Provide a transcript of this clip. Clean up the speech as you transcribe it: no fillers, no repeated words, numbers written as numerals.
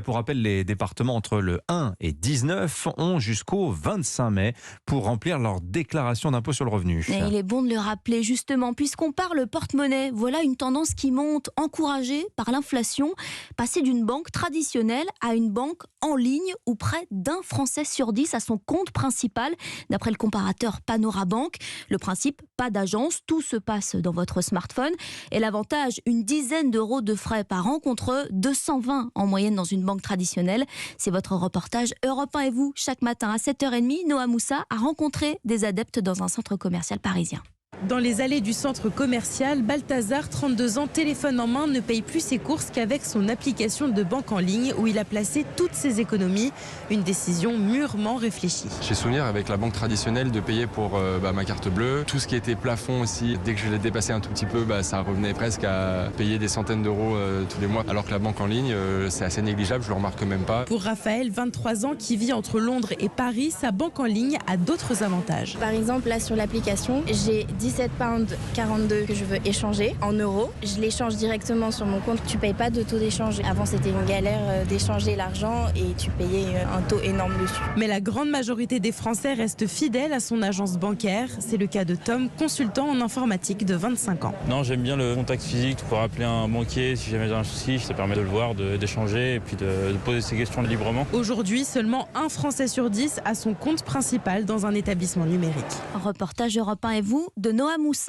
Pour rappel, les départements entre le 1 et 19 ont jusqu'au 25 mai pour remplir leur déclaration d'impôt sur le revenu. Et il est bon de le rappeler justement, puisqu'on parle porte-monnaie, voilà une tendance qui monte, encouragée par l'inflation, passer d'une banque traditionnelle à une banque en ligne où près d'un Français sur 10 a son compte principal, d'après le comparateur Panorabank. Le principe, pas d'agence, tout se passe dans votre smartphone. Et l'avantage, une dizaine d'euros de frais par an contre 220 en moyenne dans une banque traditionnelle. C'est votre reportage Europe 1 et vous, chaque matin à 7h30, Noah Moussa a rencontré des adeptes dans un centre commercial parisien. Dans les allées du centre commercial, Balthazar, 32 ans, téléphone en main, ne paye plus ses courses qu'avec son application de banque en ligne où il a placé toutes ses économies. Une décision mûrement réfléchie. J'ai souvenir avec la banque traditionnelle de payer pour ma carte bleue. Tout ce qui était plafond aussi, dès que je l'ai dépassé un tout petit peu, ça revenait presque à payer des centaines d'euros tous les mois. Alors que la banque en ligne, c'est assez négligeable, je le remarque même pas. Pour Raphaël, 23 ans, qui vit entre Londres et Paris, sa banque en ligne a d'autres avantages. Par exemple, là sur l'application, j'ai 17,42 que je veux échanger en euros. Je l'échange directement sur mon compte. Tu payes pas de taux d'échange. Avant, c'était une galère d'échanger l'argent et tu payais un taux énorme dessus. Mais la grande majorité des Français restent fidèles à son agence bancaire. C'est le cas de Tom, consultant en informatique de 25 ans. Non, j'aime bien le contact physique pour appeler un banquier si jamais j'ai un souci. Ça permet de le voir, d'échanger et puis de poser ses questions librement. Aujourd'hui, seulement un Français sur 10 a son compte principal dans un établissement numérique. Reportage Europe 1 et vous de Noah Moussa.